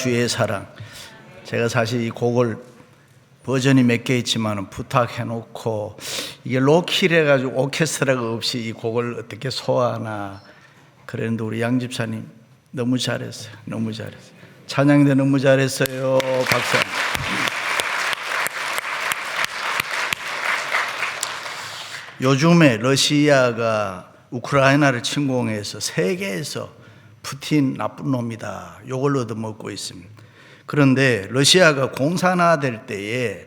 주의 사랑. 제가 사실 이 곡을 버전이 몇 개 있지만 부탁해놓고 이게 로키를 해가지고 오케스트라가 없이 이 곡을 어떻게 소화하나 그랬는데 우리 양 집사님 너무 잘했어요. 너무 잘했어요. 찬양대 너무 잘했어요. 박수. 요즘에 러시아가 우크라이나를 침공해서 세계에서 푸틴 나쁜 놈이다 욕을 얻어먹고 있습니다. 그런데 러시아가 공산화될 때에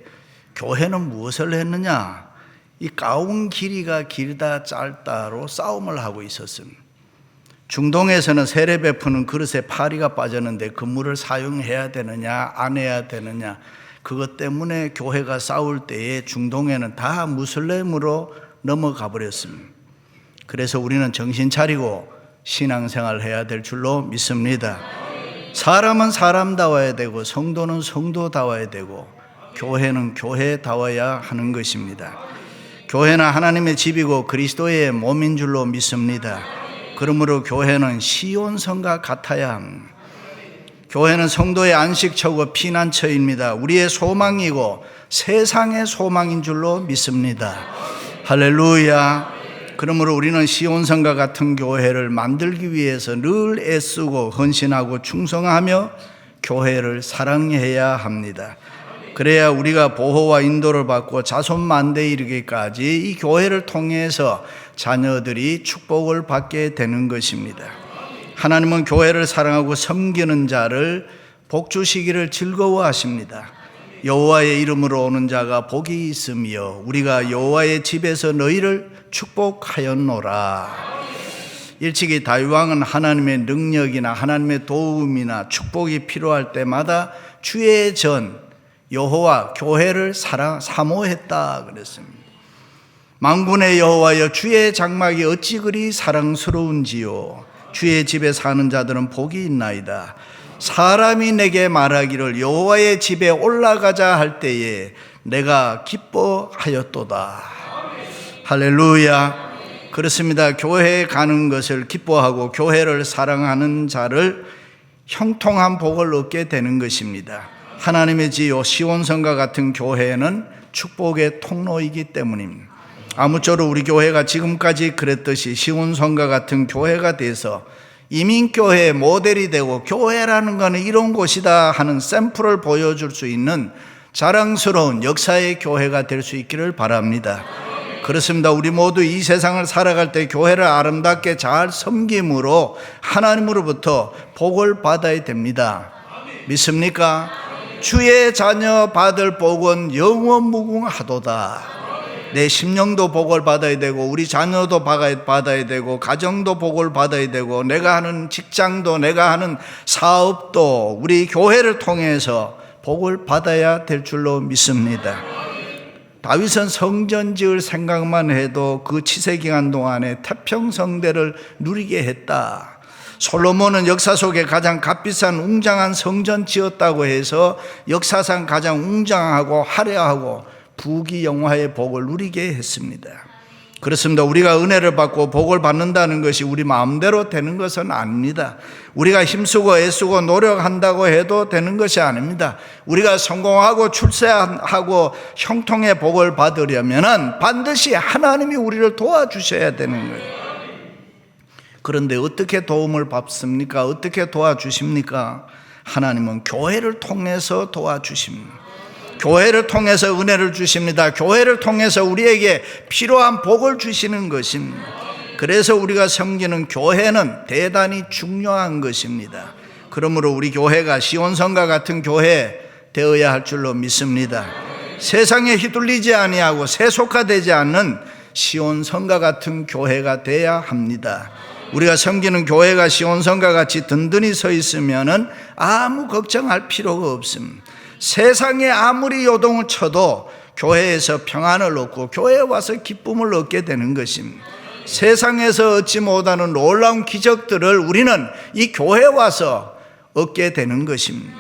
교회는 무엇을 했느냐? 이 가운 길이가 길다 짧다로 싸움을 하고 있었습니다. 중동에서는 세례 베푸는 그릇에 파리가 빠졌는데 그 물을 사용해야 되느냐 안 해야 되느냐 그것 때문에 교회가 싸울 때에 중동에는 다 무슬림으로 넘어가 버렸습니다. 그래서 우리는 정신 차리고 신앙생활 해야 될 줄로 믿습니다. 사람은 사람다워야 되고 성도는 성도다워야 되고 교회는 교회다워야 하는 것입니다. 교회는 하나님의 집이고 그리스도의 몸인 줄로 믿습니다. 그러므로 교회는 시온성과 같아야 합니다. 교회는 성도의 안식처고 피난처입니다. 우리의 소망이고 세상의 소망인 줄로 믿습니다. 할렐루야. 그러므로 우리는 시온성과 같은 교회를 만들기 위해서 늘 애쓰고 헌신하고 충성하며 교회를 사랑해야 합니다. 그래야 우리가 보호와 인도를 받고 자손만대에 이르기까지 이 교회를 통해서 자녀들이 축복을 받게 되는 것입니다. 하나님은 교회를 사랑하고 섬기는 자를 복 주시기를 즐거워하십니다. 여호와의 이름으로 오는 자가 복이 있으며 우리가 여호와의 집에서 너희를 축복하였노라. 일찍이 다윗 왕은 하나님의 능력이나 하나님의 도움이나 축복이 필요할 때마다 주의 전 여호와 교회를 사모했다 그랬습니다. 만군의 여호와여 주의 장막이 어찌 그리 사랑스러운지요. 주의 집에 사는 자들은 복이 있나이다. 사람이 내게 말하기를 여호와의 집에 올라가자 할 때에 내가 기뻐하였도다. 할렐루야. 그렇습니다. 교회에 가는 것을 기뻐하고 교회를 사랑하는 자를 형통한 복을 얻게 되는 것입니다. 하나님의 지요 시온성과 같은 교회는 축복의 통로이기 때문입니다. 아무쪼록 우리 교회가 지금까지 그랬듯이 시온성과 같은 교회가 돼서 이민교회의 모델이 되고 교회라는 것은 이런 곳이다 하는 샘플을 보여줄 수 있는 자랑스러운 역사의 교회가 될 수 있기를 바랍니다. 그렇습니다. 우리 모두 이 세상을 살아갈 때 교회를 아름답게 잘 섬김으로 하나님으로부터 복을 받아야 됩니다. 믿습니까? 주의 자녀 받을 복은 영원 무궁하도다. 내 심령도 복을 받아야 되고 우리 자녀도 받아야 되고 가정도 복을 받아야 되고 내가 하는 직장도 내가 하는 사업도 우리 교회를 통해서 복을 받아야 될 줄로 믿습니다. 다윗은 성전 지을 생각만 해도 그 치세기간 동안에 태평성대를 누리게 했다. 솔로몬은 역사 속에 가장 값비싼 웅장한 성전 지었다고 해서 역사상 가장 웅장하고 화려하고 부귀영화의 복을 누리게 했습니다. 그렇습니다. 우리가 은혜를 받고 복을 받는다는 것이 우리 마음대로 되는 것은 아닙니다. 우리가 힘쓰고 애쓰고 노력한다고 해도 되는 것이 아닙니다. 우리가 성공하고 출세하고 형통의 복을 받으려면 반드시 하나님이 우리를 도와주셔야 되는 거예요. 그런데 어떻게 도움을 받습니까? 어떻게 도와주십니까? 하나님은 교회를 통해서 도와주십니다. 교회를 통해서 은혜를 주십니다. 교회를 통해서 우리에게 필요한 복을 주시는 것입니다. 그래서 우리가 섬기는 교회는 대단히 중요한 것입니다. 그러므로 우리 교회가 시온성과 같은 교회 되어야 할 줄로 믿습니다. 세상에 휘둘리지 아니하고 세속화되지 않는 시온성과 같은 교회가 되어야 합니다. 우리가 섬기는 교회가 시온성과 같이 든든히 서 있으면 아무 걱정할 필요가 없습니다. 세상에 아무리 요동을 쳐도 교회에서 평안을 얻고 교회에 와서 기쁨을 얻게 되는 것입니다. 세상에서 얻지 못하는 놀라운 기적들을 우리는 이 교회에 와서 얻게 되는 것입니다.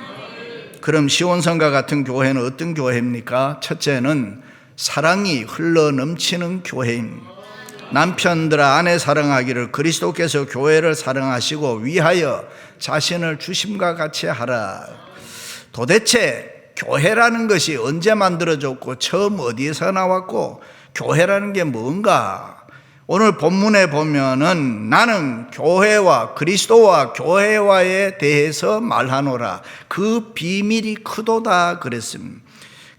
그럼 시온성과 같은 교회는 어떤 교회입니까? 첫째는 사랑이 흘러 넘치는 교회입니다. 남편들아 아내 사랑하기를 그리스도께서 교회를 사랑하시고 위하여 자신을 주심과 같이 하라. 도대체 교회라는 것이 언제 만들어졌고 처음 어디에서 나왔고 교회라는 게 뭔가? 오늘 본문에 보면은 나는 교회와 그리스도와 교회와에 대해서 말하노라. 그 비밀이 크도다 그랬습니다.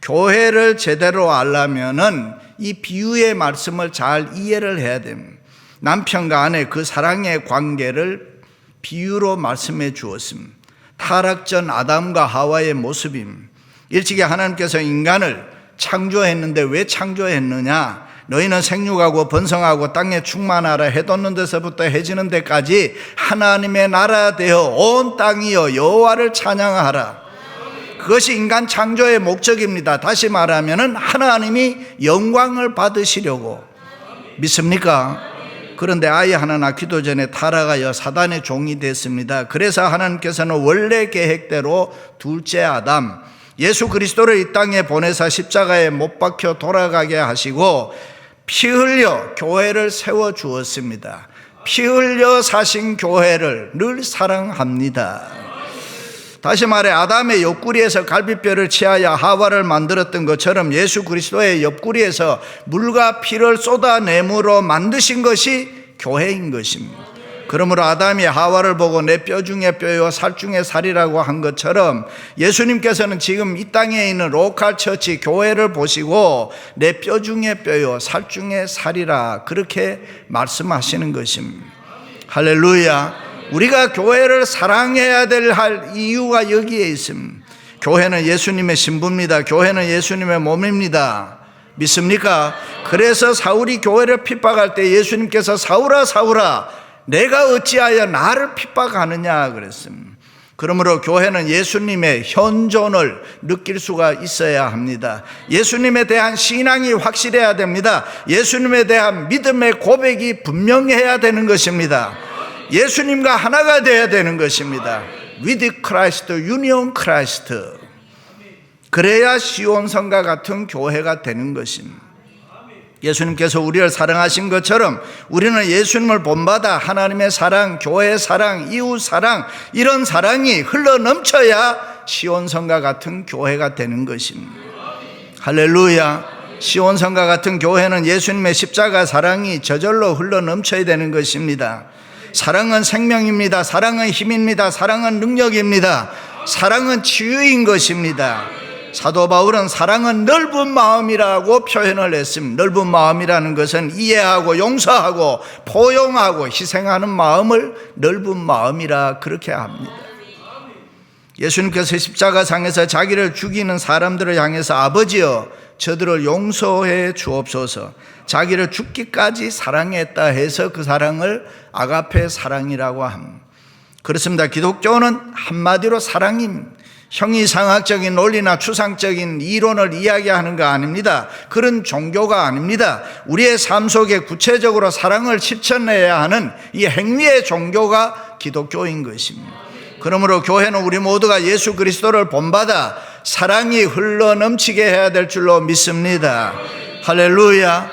교회를 제대로 알려면은 이 비유의 말씀을 잘 이해를 해야 됩니다. 남편과 아내 그 사랑의 관계를 비유로 말씀해 주었습니다. 타락 전 아담과 하와의 모습입니다. 일찍이 하나님께서 인간을 창조했는데 왜 창조했느냐? 너희는 생육하고 번성하고 땅에 충만하라. 해 돋는 데서부터 해지는 데까지 하나님의 나라 되어 온 땅이여 여호와를 찬양하라. 그것이 인간 창조의 목적입니다. 다시 말하면 하나님이 영광을 받으시려고. 믿습니까? 그런데 아이 하나 낳기도 전에 타락하여 사단의 종이 됐습니다. 그래서 하나님께서는 원래 계획대로 둘째 아담 예수 그리스도를 이 땅에 보내사 십자가에 못 박혀 돌아가게 하시고 피 흘려 교회를 세워 주었습니다. 피 흘려 사신 교회를 늘 사랑합니다. 다시 말해 아담의 옆구리에서 갈비뼈를 취하여 하와를 만들었던 것처럼 예수 그리스도의 옆구리에서 물과 피를 쏟아내므로 만드신 것이 교회인 것입니다. 그러므로 아담이 하와를 보고 내 뼈 중에 뼈요 살 중에 살이라고 한 것처럼 예수님께서는 지금 이 땅에 있는 로컬 처치 교회를 보시고 내 뼈 중에 뼈요 살 중에 살이라 그렇게 말씀하시는 것입니다. 할렐루야. 우리가 교회를 사랑해야 될 이유가 여기에 있습니다. 교회는 예수님의 신부입니다. 교회는 예수님의 몸입니다. 믿습니까? 그래서 사울이 교회를 핍박할 때 예수님께서 사울아 사울아 내가 어찌하여 나를 핍박하느냐 그랬습니다. 그러므로 교회는 예수님의 현존을 느낄 수가 있어야 합니다. 예수님에 대한 신앙이 확실해야 됩니다. 예수님에 대한 믿음의 고백이 분명해야 되는 것입니다. 예수님과 하나가 되어야 되는 것입니다. With Christ, Union Christ. 그래야 시온성과 같은 교회가 되는 것입니다. 예수님께서 우리를 사랑하신 것처럼 우리는 예수님을 본받아 하나님의 사랑, 교회의 사랑, 이웃 사랑 이런 사랑이 흘러넘쳐야 시온성과 같은 교회가 되는 것입니다. 할렐루야. 시온성과 같은 교회는 예수님의 십자가 사랑이 저절로 흘러넘쳐야 되는 것입니다. 사랑은 생명입니다. 사랑은 힘입니다. 사랑은 능력입니다. 사랑은 치유인 것입니다. 사도 바울은 사랑은 넓은 마음이라고 표현을 했습니다. 넓은 마음이라는 것은 이해하고 용서하고 포용하고 희생하는 마음을 넓은 마음이라 그렇게 합니다. 예수님께서 십자가상에서 자기를 죽이는 사람들을 향해서 아버지여 저들을 용서해 주옵소서, 자기를 죽기까지 사랑했다 해서 그 사랑을 아가페 사랑이라고 합니다. 그렇습니다. 기독교는 한마디로 사랑입니다. 형이상학적인 논리나 추상적인 이론을 이야기하는 거 아닙니다. 그런 종교가 아닙니다. 우리의 삶 속에 구체적으로 사랑을 실천해야 하는 이 행위의 종교가 기독교인 것입니다. 그러므로 교회는 우리 모두가 예수 그리스도를 본받아 사랑이 흘러넘치게 해야 될 줄로 믿습니다. 할렐루야.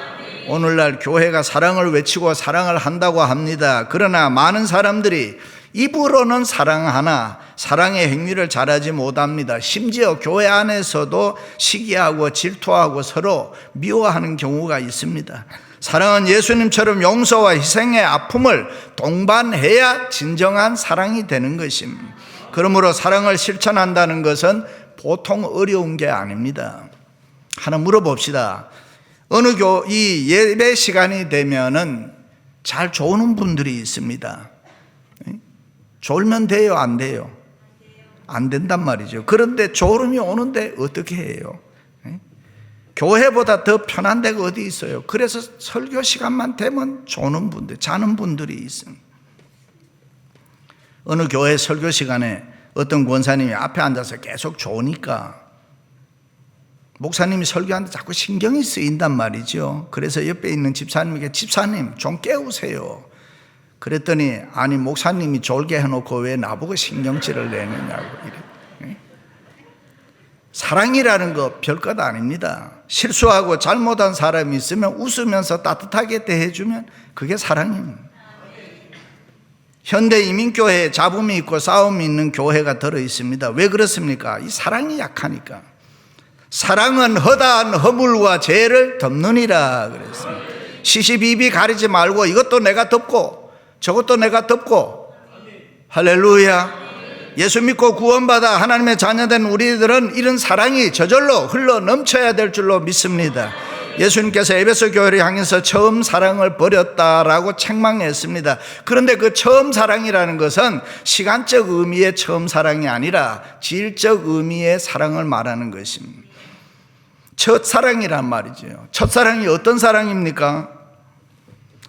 오늘날 교회가 사랑을 외치고 사랑을 한다고 합니다. 그러나 많은 사람들이 입으로는 사랑하나 사랑의 행위를 잘하지 못합니다. 심지어 교회 안에서도 시기하고 질투하고 서로 미워하는 경우가 있습니다. 사랑은 예수님처럼 용서와 희생의 아픔을 동반해야 진정한 사랑이 되는 것입니다. 그러므로 사랑을 실천한다는 것은 보통 어려운 게 아닙니다. 하나 물어봅시다. 어느 이 예배 시간이 되면은 잘 조는 분들이 있습니다. 졸면 돼요, 안 돼요? 안 된단 말이죠. 그런데 졸음이 오는데 어떻게 해요? 교회보다 더 편한 데가 어디 있어요? 그래서 설교 시간만 되면 조는 분들, 자는 분들이 있습니다. 어느 교회 설교 시간에 어떤 권사님이 앞에 앉아서 계속 조니까 목사님이 설교하는데 자꾸 신경이 쓰인단 말이죠. 그래서 옆에 있는 집사님에게 집사님 좀 깨우세요. 그랬더니 아니 목사님이 졸게 해놓고 왜 나보고 신경질을 내느냐고. 사랑이라는 거 별것 아닙니다. 실수하고 잘못한 사람이 있으면 웃으면서 따뜻하게 대해주면 그게 사랑입니다. 현대 이민교회에 잡음이 있고 싸움이 있는 교회가 들어 있습니다. 왜 그렇습니까? 이 사랑이 약하니까. 사랑은 허다한 허물과 죄를 덮느니라 그랬습니다. 시시비비 가리지 말고 이것도 내가 덮고 저것도 내가 덮고. 할렐루야. 예수 믿고 구원받아 하나님의 자녀된 우리들은 이런 사랑이 저절로 흘러 넘쳐야 될 줄로 믿습니다. 예수님께서 에베소 교회를 향해서 처음 사랑을 버렸다라고 책망했습니다. 그런데 그 처음 사랑이라는 것은 시간적 의미의 처음 사랑이 아니라 질적 의미의 사랑을 말하는 것입니다. 첫사랑이란 말이죠. 첫사랑이 어떤 사랑입니까?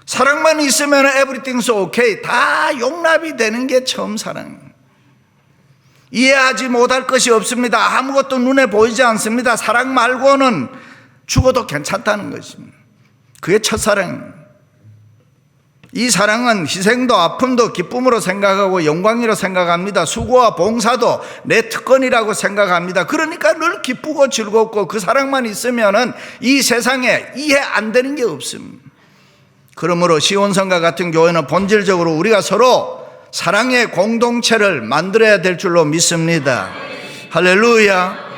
사랑만 있으면 everything's okay, 다 용납이 되는 게 처음 사랑입니다. 이해하지 못할 것이 없습니다. 아무것도 눈에 보이지 않습니다. 사랑 말고는 죽어도 괜찮다는 것입니다. 그게 첫사랑입니다. 이 사랑은 희생도 아픔도 기쁨으로 생각하고 영광이라고 생각합니다. 수고와 봉사도 내 특권이라고 생각합니다. 그러니까 늘 기쁘고 즐겁고 그 사랑만 있으면은 이 세상에 이해 안 되는 게 없습니다. 그러므로 시온성과 같은 교회는 본질적으로 우리가 서로 사랑의 공동체를 만들어야 될 줄로 믿습니다. 할렐루야.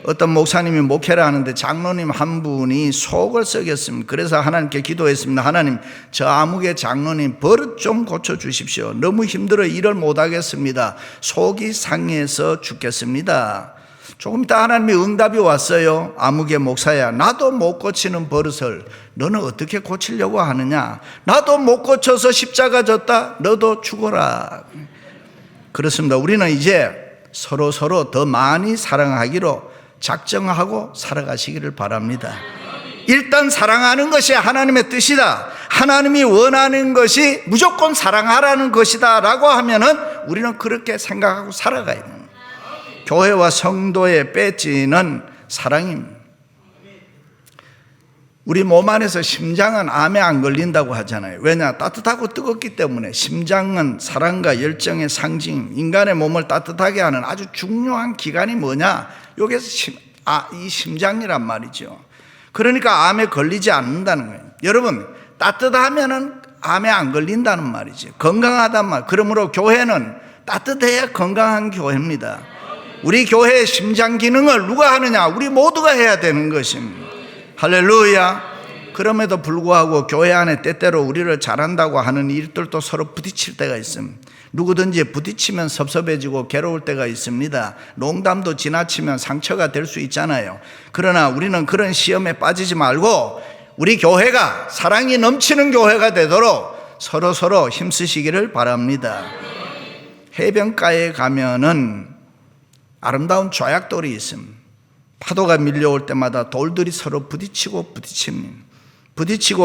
어떤 목사님이 목회를 하는데 장로님 한 분이 속을 썩였습니다. 그래서 하나님께 기도했습니다. 하나님, 저 아무개 장로님 버릇 좀 고쳐주십시오. 너무 힘들어 일을 못하겠습니다. 속이 상해서 죽겠습니다. 조금 있다 하나님이 응답이 왔어요. 아무개 목사야, 나도 못 고치는 버릇을 너는 어떻게 고치려고 하느냐. 나도 못 고쳐서 십자가 졌다. 너도 죽어라. 그렇습니다. 우리는 이제 서로 더 많이 사랑하기로 작정하고 살아가시기를 바랍니다. 일단 사랑하는 것이 하나님의 뜻이다, 하나님이 원하는 것이 무조건 사랑하라는 것이다 라고 하면은 우리는 그렇게 생각하고 살아가야 됩니다. 교회와 성도의 배지는 사랑입니다. 우리 몸 안에서 심장은 암에 안 걸린다고 하잖아요. 왜냐? 따뜻하고 뜨겁기 때문에. 심장은 사랑과 열정의 상징, 인간의 몸을 따뜻하게 하는 아주 중요한 기관이 뭐냐? 여기서 이 심장이란 말이죠. 그러니까 암에 걸리지 않는다는 거예요. 여러분, 따뜻하면은 암에 안 걸린다는 말이죠. 건강하단 말. 그러므로 교회는 따뜻해야 건강한 교회입니다. 우리 교회의 심장 기능을 누가 하느냐? 우리 모두가 해야 되는 것입니다. 할렐루야. 그럼에도 불구하고 교회 안에 때때로 우리를 잘한다고 하는 일들도 서로 부딪힐 때가 있습니다. 누구든지 부딪히면 섭섭해지고 괴로울 때가 있습니다. 농담도 지나치면 상처가 될 수 있잖아요. 그러나 우리는 그런 시험에 빠지지 말고 우리 교회가 사랑이 넘치는 교회가 되도록 서로 힘쓰시기를 바랍니다. 해변가에 가면은 아름다운 조약돌이 있습니다. 파도가 밀려올 때마다 돌들이 서로 부딪히고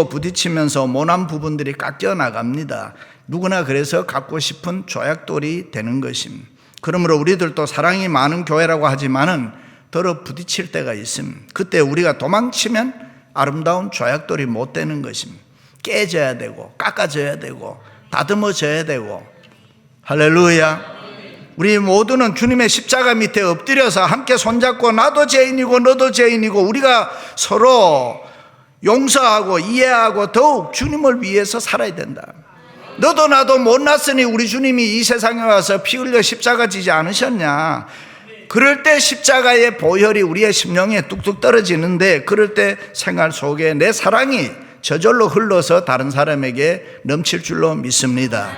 부딪히면서 모난 부분들이 깎여 나갑니다. 누구나 그래서 갖고 싶은 조약돌이 되는 것입니다. 그러므로 우리들도 사랑이 많은 교회라고 하지만은 더러 부딪힐 때가 있습니다. 그때 우리가 도망치면 아름다운 조약돌이 못 되는 것입니다. 깨져야 되고 깎아져야 되고 다듬어져야 되고. 할렐루야. 우리 모두는 주님의 십자가 밑에 엎드려서 함께 손잡고 나도 죄인이고 너도 죄인이고 우리가 서로 용서하고 이해하고 더욱 주님을 위해서 살아야 된다. 너도 나도 못났으니 우리 주님이 이 세상에 와서 피 흘려 십자가 지지 않으셨냐. 그럴 때 십자가의 보혈이 우리의 심령에 뚝뚝 떨어지는데, 그럴 때 생활 속에 내 사랑이 저절로 흘러서 다른 사람에게 넘칠 줄로 믿습니다.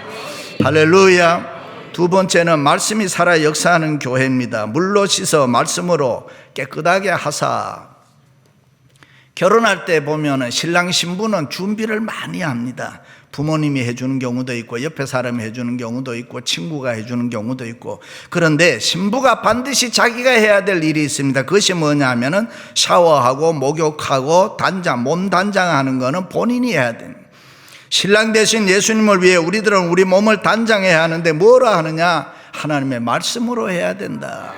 할렐루야. 두 번째는 말씀이 살아 역사하는 교회입니다. 물로 씻어 말씀으로 깨끗하게 하사. 결혼할 때 보면 신랑 신부는 준비를 많이 합니다. 부모님이 해주는 경우도 있고 옆에 사람이 해주는 경우도 있고 친구가 해주는 경우도 있고. 그런데 신부가 반드시 자기가 해야 될 일이 있습니다. 그것이 뭐냐 하면은 샤워하고 목욕하고 몸 단장하는 거는 본인이 해야 됩니다. 신랑 대신 예수님을 위해 우리들은 우리 몸을 단장해야 하는데 뭐라 하느냐? 하나님의 말씀으로 해야 된다.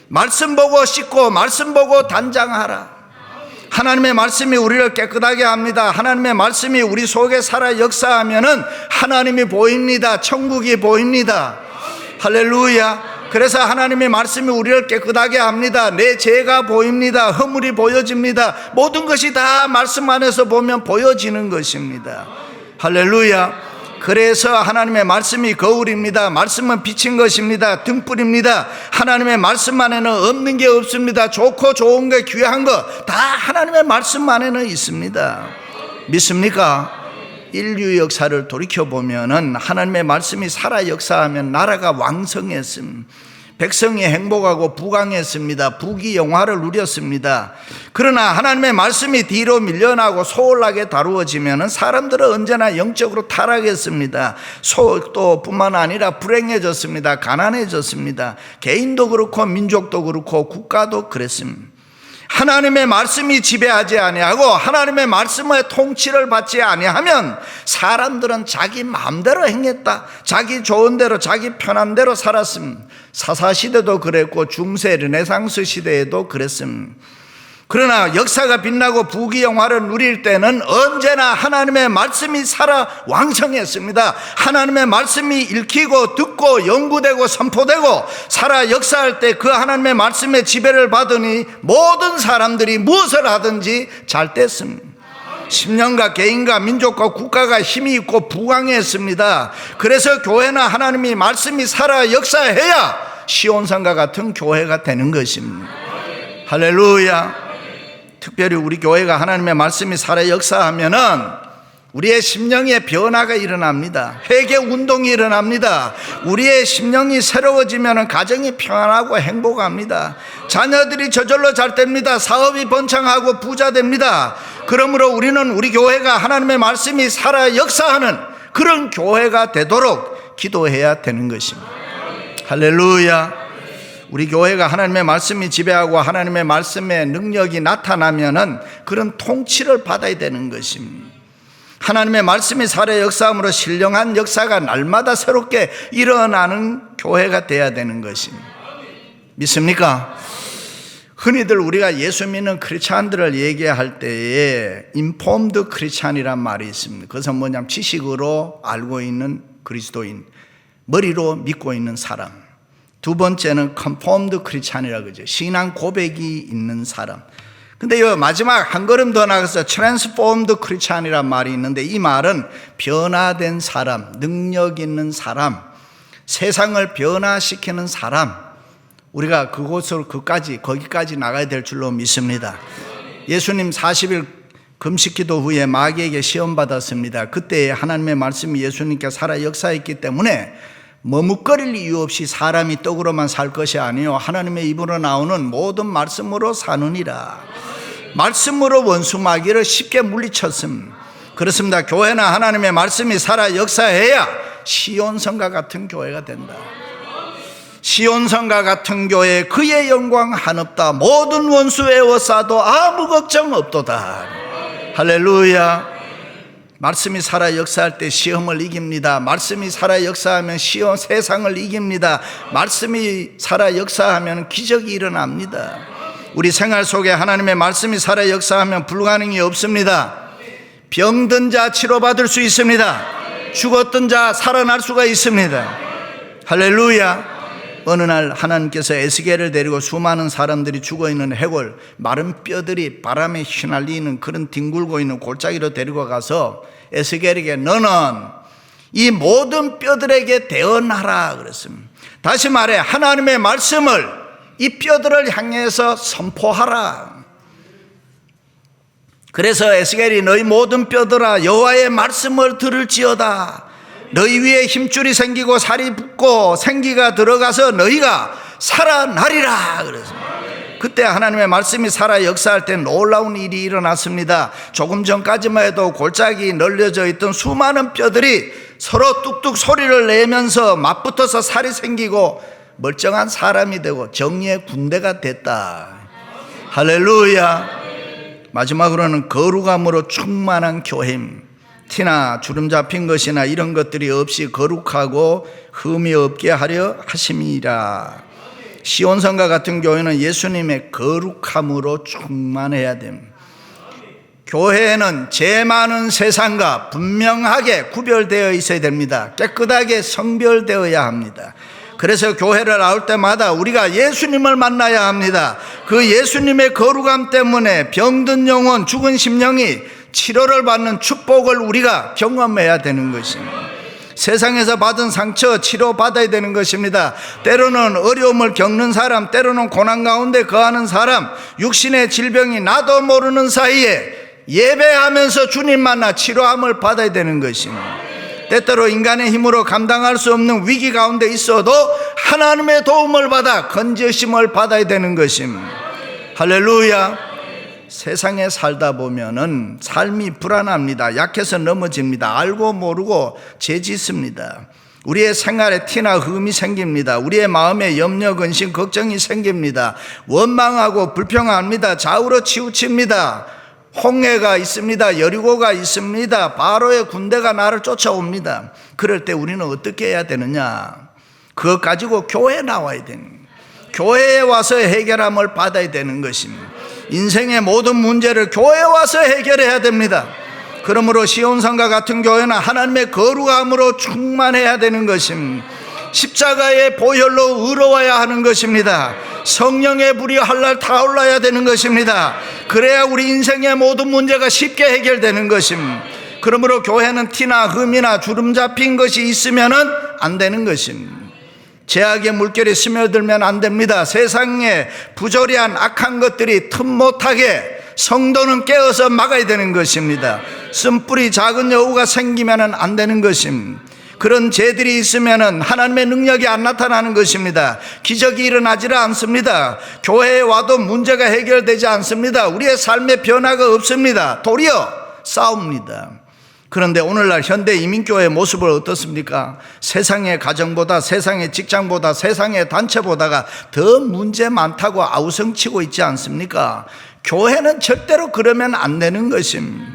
말씀 보고 씻고 말씀 보고 단장하라. 하나님의 말씀이 우리를 깨끗하게 합니다. 하나님의 말씀이 우리 속에 살아 역사하면은 하나님이 보입니다. 천국이 보입니다. 할렐루야. 그래서 하나님의 말씀이 우리를 깨끗하게 합니다. 내 죄가 보입니다. 허물이 보여집니다. 모든 것이 다 말씀 안에서 보면 보여지는 것입니다. 할렐루야. 그래서 하나님의 말씀이 거울입니다. 말씀은 비친 것입니다. 등불입니다. 하나님의 말씀 안에는 없는 게 없습니다. 좋고 좋은 게 귀한 거 다 하나님의 말씀 안에는 있습니다. 믿습니까? 인류 역사를 돌이켜보면 하나님의 말씀이 살아 역사하면 나라가 왕성했습니다. 백성이 행복하고 부강했습니다. 부귀영화를 누렸습니다. 그러나 하나님의 말씀이 뒤로 밀려나고 소홀하게 다루어지면 사람들은 언제나 영적으로 타락했습니다. 또 뿐만 아니라 불행해졌습니다. 가난해졌습니다. 개인도 그렇고 민족도 그렇고 국가도 그랬습니다. 하나님의 말씀이 지배하지 아니하고 하나님의 말씀의 통치를 받지 아니하면 사람들은 자기 마음대로 행했다. 자기 좋은 대로 자기 편한 대로 살았습니다. 사사시대도 그랬고 중세 르네상스 시대에도 그랬습니다. 그러나 역사가 빛나고 부귀영화를 누릴 때는 언제나 하나님의 말씀이 살아 왕성했습니다. 하나님의 말씀이 읽히고 듣고 연구되고 선포되고 살아 역사할 때 그 하나님의 말씀의 지배를 받으니 모든 사람들이 무엇을 하든지 잘 됐습니다. 심령과 개인과 민족과 국가가 힘이 있고 부강했습니다. 그래서 교회나 하나님이 말씀이 살아 역사해야 시온산과 같은 교회가 되는 것입니다. 할렐루야. 특별히 우리 교회가 하나님의 말씀이 살아 역사하면은 우리의 심령의 변화가 일어납니다. 회개 운동이 일어납니다. 우리의 심령이 새로워지면 가정이 평안하고 행복합니다. 자녀들이 저절로 잘 됩니다. 사업이 번창하고 부자 됩니다. 그러므로 우리는 우리 교회가 하나님의 말씀이 살아 역사하는 그런 교회가 되도록 기도해야 되는 것입니다. 할렐루야. 우리 교회가 하나님의 말씀이 지배하고 하나님의 말씀의 능력이 나타나면은 그런 통치를 받아야 되는 것입니다. 하나님의 말씀이 살아 역사함으로 신령한 역사가 날마다 새롭게 일어나는 교회가 돼야 되는 것입니다. 믿습니까? 흔히들 우리가 예수 믿는 크리스찬들을 얘기할 때에 인폼드 크리스찬이란 말이 있습니다. 그것은 뭐냐면 지식으로 알고 있는 그리스도인, 머리로 믿고 있는 사람. 두 번째는 컨폼드 크리스찬이라고 그러죠. 신앙 고백이 있는 사람. 근데 이 마지막 한 걸음 더 나가서 트랜스포음드 크리스찬이란 말이 있는데 이 말은 변화된 사람, 능력 있는 사람, 세상을 변화시키는 사람. 우리가 거기까지 나가야 될 줄로 믿습니다. 예수님 40일 금식기도 후에 마귀에게 시험 받았습니다. 그때 하나님의 말씀이 예수님께 살아 역사했기 때문에 머뭇거릴 이유 없이 사람이 떡으로만 살 것이 아니요 하나님의 입으로 나오는 모든 말씀으로 사느니라. 말씀으로 원수 마귀를 쉽게 물리쳤습니다. 그렇습니다. 교회나 하나님의 말씀이 살아 역사해야 시온성과 같은 교회가 된다. 시온성과 같은 교회 그의 영광 한없다. 모든 원수 에워싸도 아무 걱정 없도다. 할렐루야. 말씀이 살아 역사할 때 시험을 이깁니다. 말씀이 살아 역사하면 세상을 이깁니다. 말씀이 살아 역사하면 기적이 일어납니다. 우리 생활 속에 하나님의 말씀이 살아 역사하면 불가능이 없습니다. 병든 자 치료받을 수 있습니다. 죽었던 자 살아날 수가 있습니다. 할렐루야. 어느 날 하나님께서 에스겔을 데리고 수많은 사람들이 죽어있는 해골, 마른 뼈들이 바람에 휘날리는 그런 뒹굴고 있는 골짜기로 데리고 가서 에스겔에게 너는 이 모든 뼈들에게 대언하라 그랬습니다. 다시 말해 하나님의 말씀을 이 뼈들을 향해서 선포하라. 그래서 에스겔이 너희 모든 뼈들아 여호와의 말씀을 들을지어다. 너희 위에 힘줄이 생기고 살이 붙고 생기가 들어가서 너희가 살아나리라 그랬습니다. 그때 하나님의 말씀이 살아 역사할 때 놀라운 일이 일어났습니다. 조금 전까지만 해도 골짜기 널려져 있던 수많은 뼈들이 서로 뚝뚝 소리를 내면서 맞붙어서 살이 생기고 멀쩡한 사람이 되고 정의의 군대가 됐다. 할렐루야. 마지막으로는 거룩함으로 충만한 교회입니다. 티나 주름 잡힌 것이나 이런 것들이 없이 거룩하고 흠이 없게 하려 하심이라. 시온성과 같은 교회는 예수님의 거룩함으로 충만해야 됩니다. 교회는 죄 많은 세상과 분명하게 구별되어 있어야 됩니다. 깨끗하게 성별되어야 합니다. 그래서 교회를 나올 때마다 우리가 예수님을 만나야 합니다. 그 예수님의 거룩함 때문에 병든 영혼, 죽은 심령이 치료를 받는 축복을 우리가 경험해야 되는 것입니다. 세상에서 받은 상처 치료받아야 되는 것입니다. 때로는 어려움을 겪는 사람, 때로는 고난 가운데 거하는 사람, 육신의 질병이 나도 모르는 사이에 예배하면서 주님 만나 치료함을 받아야 되는 것입니다. 때때로 인간의 힘으로 감당할 수 없는 위기 가운데 있어도 하나님의 도움을 받아 건지심을 받아야 되는 것입니다. 할렐루야. 세상에 살다 보면은 삶이 불안합니다. 약해서 넘어집니다. 알고 모르고 죄짓습니다. 우리의 생활에 티나 흠이 생깁니다. 우리의 마음에 염려, 근심, 걱정이 생깁니다. 원망하고 불평합니다. 좌우로 치우칩니다. 홍해가 있습니다. 여리고가 있습니다. 바로의 군대가 나를 쫓아옵니다. 그럴 때 우리는 어떻게 해야 되느냐? 그것 가지고 교회에 나와야 되는 거예요. 교회에 와서 해결함을 받아야 되는 것입니다. 인생의 모든 문제를 교회에 와서 해결해야 됩니다. 그러므로 시온산과 같은 교회는 하나님의 거룩함으로 충만해야 되는 것입니다. 십자가의 보혈로 의로워야 하는 것입니다. 성령의 불이 할랄 타올라야 되는 것입니다. 그래야 우리 인생의 모든 문제가 쉽게 해결되는 것입니다. 그러므로 교회는 티나 흠이나 주름 잡힌 것이 있으면 안 되는 것입니다. 죄악의 물결이 스며들면 안 됩니다. 세상에 부조리한 악한 것들이 틈 못하게 성도는 깨어서 막아야 되는 것입니다. 쓴뿌리 작은 여우가 생기면 안 되는 것입니다. 그런 죄들이 있으면 하나님의 능력이 안 나타나는 것입니다. 기적이 일어나지를 않습니다. 교회에 와도 문제가 해결되지 않습니다. 우리의 삶의 변화가 없습니다. 도리어 싸웁니다. 그런데 오늘날 현대 이민교회의 모습은 어떻습니까? 세상의 가정보다, 세상의 직장보다, 세상의 단체보다가 더 문제 많다고 아우성치고 있지 않습니까? 교회는 절대로 그러면 안 되는 것입니다.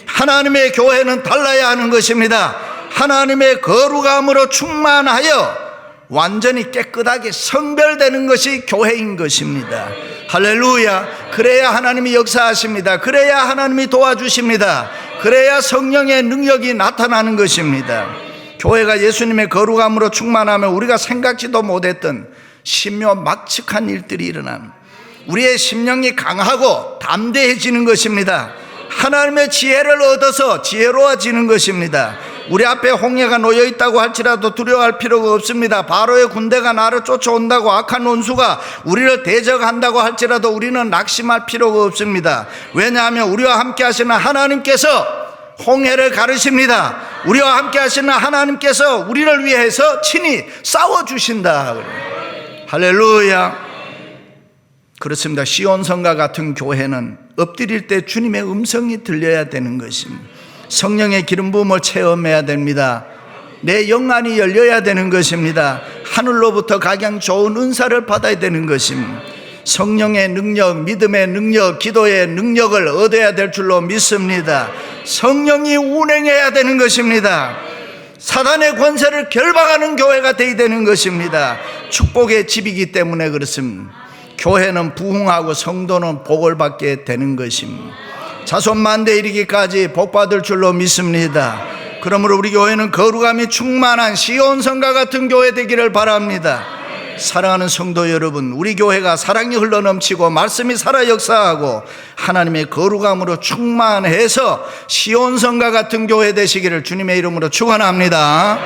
하나님의 교회는 달라야 하는 것입니다. 하나님의 거룩함으로 충만하여 완전히 깨끗하게 성별되는 것이 교회인 것입니다. 할렐루야. 그래야 하나님이 역사하십니다. 그래야 하나님이 도와주십니다. 그래야 성령의 능력이 나타나는 것입니다. 교회가 예수님의 거룩함으로 충만하면 우리가 생각지도 못했던 신묘막측한 일들이 일어납니다. 우리의 심령이 강하고 담대해지는 것입니다. 하나님의 지혜를 얻어서 지혜로워지는 것입니다. 우리 앞에 홍해가 놓여 있다고 할지라도 두려워할 필요가 없습니다. 바로의 군대가 나를 쫓아온다고 악한 원수가 우리를 대적한다고 할지라도 우리는 낙심할 필요가 없습니다. 왜냐하면 우리와 함께 하시는 하나님께서 홍해를 가르십니다. 우리와 함께 하시는 하나님께서 우리를 위해서 친히 싸워주신다. 할렐루야. 그렇습니다. 시온성과 같은 교회는 엎드릴 때 주님의 음성이 들려야 되는 것입니다. 성령의 기름 부음을 체험해야 됩니다. 내 영안이 열려야 되는 것입니다. 하늘로부터 각양 좋은 은사를 받아야 되는 것입니다. 성령의 능력, 믿음의 능력, 기도의 능력을 얻어야 될 줄로 믿습니다. 성령이 운행해야 되는 것입니다. 사단의 권세를 결박하는 교회가 되어야 되는 것입니다. 축복의 집이기 때문에 그렇습니다. 교회는 부흥하고 성도는 복을 받게 되는 것입니다. 자손만대 이르기까지 복받을 줄로 믿습니다. 그러므로 우리 교회는 거룩함이 충만한 시온성과 같은 교회 되기를 바랍니다. 사랑하는 성도 여러분, 우리 교회가 사랑이 흘러넘치고 말씀이 살아 역사하고 하나님의 거룩함으로 충만해서 시온성과 같은 교회 되시기를 주님의 이름으로 축원합니다.